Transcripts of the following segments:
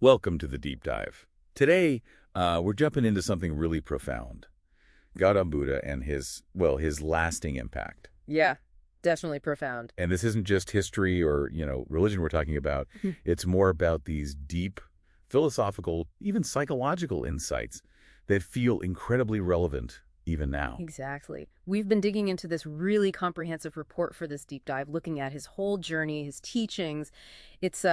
Welcome to the deep dive. Today, we're jumping into something really profound. Gautam Buddha and his lasting impact. Yeah, definitely profound. And this isn't just history or, religion we're talking about. It's more about these deep philosophical, even psychological insights that feel incredibly relevant even now. Exactly. We've been digging into this really comprehensive report for this deep dive, looking at his whole journey, his teachings. It's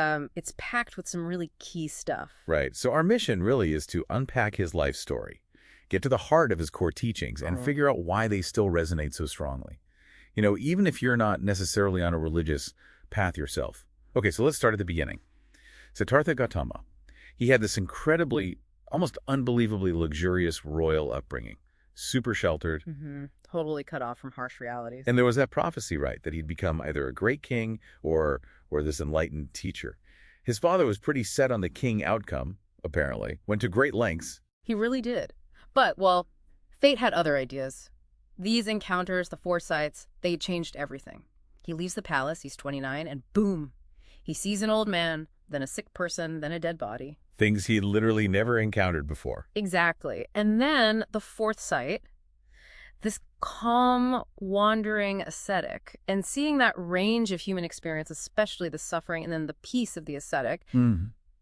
packed with some really key stuff. Right. So our mission really is to unpack his life story, get to the heart of his core teachings, and figure out why they still resonate so strongly. Even if you're not necessarily on a religious path yourself. Okay, so let's start at the beginning. Siddhartha Gautama, he had this incredibly, almost unbelievably luxurious royal upbringing. Super sheltered. Totally cut off from harsh realities. And there was that prophecy, right, that he'd become either a great king or this enlightened teacher. His father was pretty set on the king outcome, apparently, went to great lengths. He really did. But, fate had other ideas. These encounters, the foresights, they changed everything. He leaves the palace, he's 29, and boom! He sees an old man, then a sick person, then a dead body. Things he literally never encountered before. Exactly. And then the fourth sight, this calm, wandering ascetic, and seeing that range of human experience, especially the suffering and then the peace of the ascetic,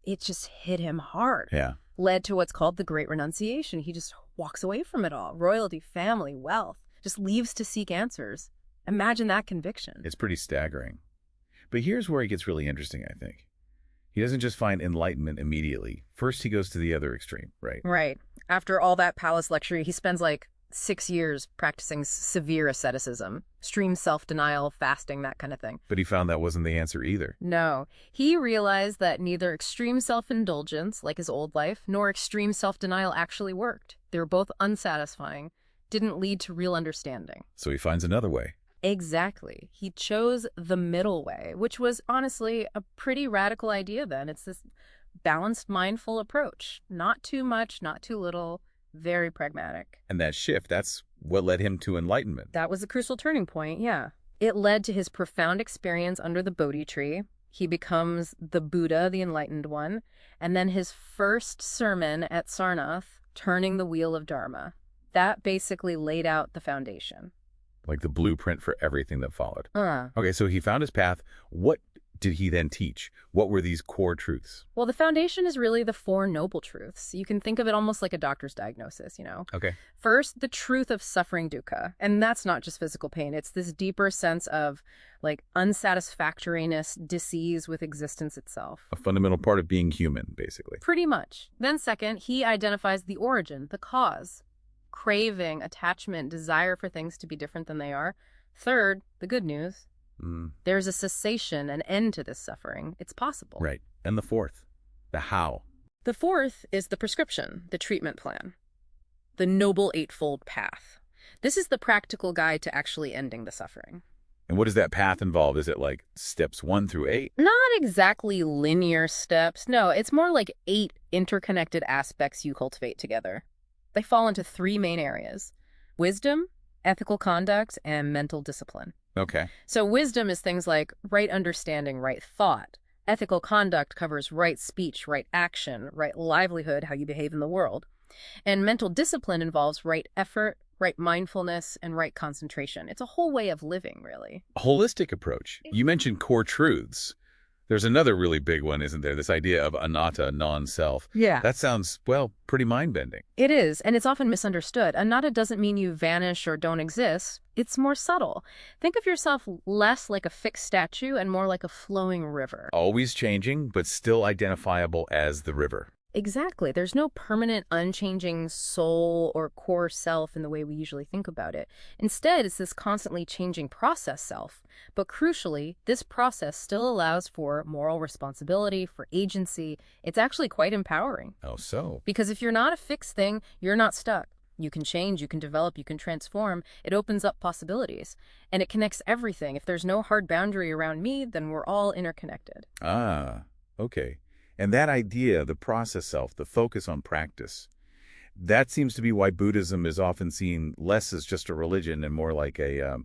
it just hit him hard. Yeah. Led to what's called the Great Renunciation. He just walks away from it all. Royalty, family, wealth, just leaves to seek answers. Imagine that conviction. It's pretty staggering. But here's where it gets really interesting, I think. He doesn't just find enlightenment immediately. First, he goes to the other extreme, right? Right. After all that palace luxury, he spends like 6 years practicing severe asceticism, extreme self-denial, fasting, that kind of thing. But he found that wasn't the answer either. No. He realized that neither extreme self-indulgence, like his old life, nor extreme self-denial actually worked. They were both unsatisfying, didn't lead to real understanding. So he finds another way. Exactly. He chose the middle way, which was honestly a pretty radical idea then. It's this balanced, mindful approach. Not too much, not too little, very pragmatic. And that shift, that's what led him to enlightenment. That was a crucial turning point, yeah. It led to his profound experience under the Bodhi tree. He becomes the Buddha, the enlightened one. And then his first sermon at Sarnath, turning the wheel of Dharma. That basically laid out the foundation. Like the blueprint for everything that followed. Okay, so he found his path. What did he then teach? What were these core truths? Well, the foundation is really the Four Noble Truths. You can think of it almost like a doctor's diagnosis, Okay. First, the truth of suffering dukkha. And that's not just physical pain. It's this deeper sense of like unsatisfactoriness, disease with existence itself. A fundamental part of being human, basically. Pretty much. Then second, he identifies the origin, the cause. Craving, attachment, desire for things to be different than they are. Third, the good news. There's a cessation, an end to this suffering. It's possible. Right. And the fourth, the how. The fourth is the prescription, the treatment plan. The Noble Eightfold Path. This is the practical guide to actually ending the suffering. And what does that path involve? Is it like steps 1 through 8? Not exactly linear steps. No, it's more like 8 interconnected aspects you cultivate together. They fall into 3 main areas: wisdom, ethical conduct, and mental discipline. Okay. So wisdom is things like right understanding, right thought. Ethical conduct covers right speech, right action, right livelihood, how you behave in the world. And mental discipline involves right effort, right mindfulness, and right concentration. It's a whole way of living, really. A holistic approach. You mentioned core truths. There's another really big one, isn't there? This idea of anatta, non-self. Yeah. That sounds, pretty mind-bending. It is, and it's often misunderstood. Anatta doesn't mean you vanish or don't exist. It's more subtle. Think of yourself less like a fixed statue and more like a flowing river. Always changing, but still identifiable as the river. Exactly. There's no permanent, unchanging soul or core self in the way we usually think about it. Instead, it's this constantly changing process self. But crucially, this process still allows for moral responsibility, for agency. It's actually quite empowering. Oh, so? Because if you're not a fixed thing, you're not stuck. You can change, you can develop, you can transform. It opens up possibilities. And it connects everything. If there's no hard boundary around me, then we're all interconnected. Ah, okay. And that idea, the process self, the focus on practice, that seems to be why Buddhism is often seen less as just a religion and more like a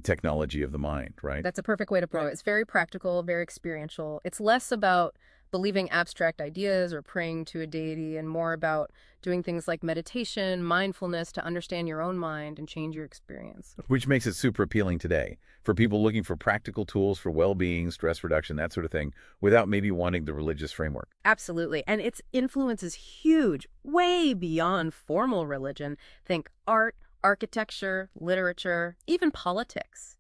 technology of the mind, right? That's a perfect way to put it. It's very practical, very experiential. It's less about believing abstract ideas or praying to a deity, and more about doing things like meditation, mindfulness to understand your own mind and change your experience. Which makes it super appealing today for people looking for practical tools for well-being, stress reduction, that sort of thing, without maybe wanting the religious framework. Absolutely. And its influence is huge, way beyond formal religion. Think art, architecture, literature, even politics.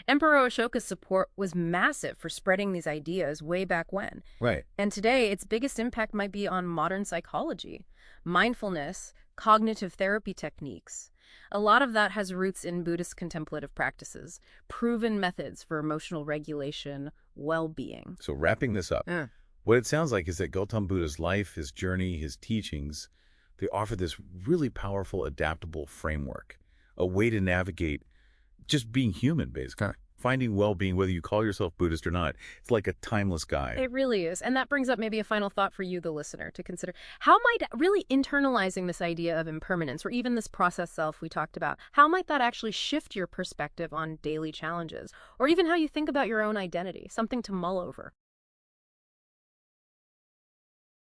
Emperor Ashoka's support was massive for spreading these ideas way back when. Right. And today, its biggest impact might be on modern psychology, mindfulness, cognitive therapy techniques. A lot of that has roots in Buddhist contemplative practices, proven methods for emotional regulation, well-being. So wrapping this up, what it sounds like is that Gautam Buddha's life, his journey, his teachings, they offer this really powerful, adaptable framework, a way to navigate just being human, basically. Finding well-being, whether you call yourself Buddhist or not. It's like a timeless guide. It really is. And that brings up maybe a final thought for you, the listener, to consider. How might really internalizing this idea of impermanence, or even this process self we talked about, how might that actually shift your perspective on daily challenges, or even how you think about your own identity? Something to mull over.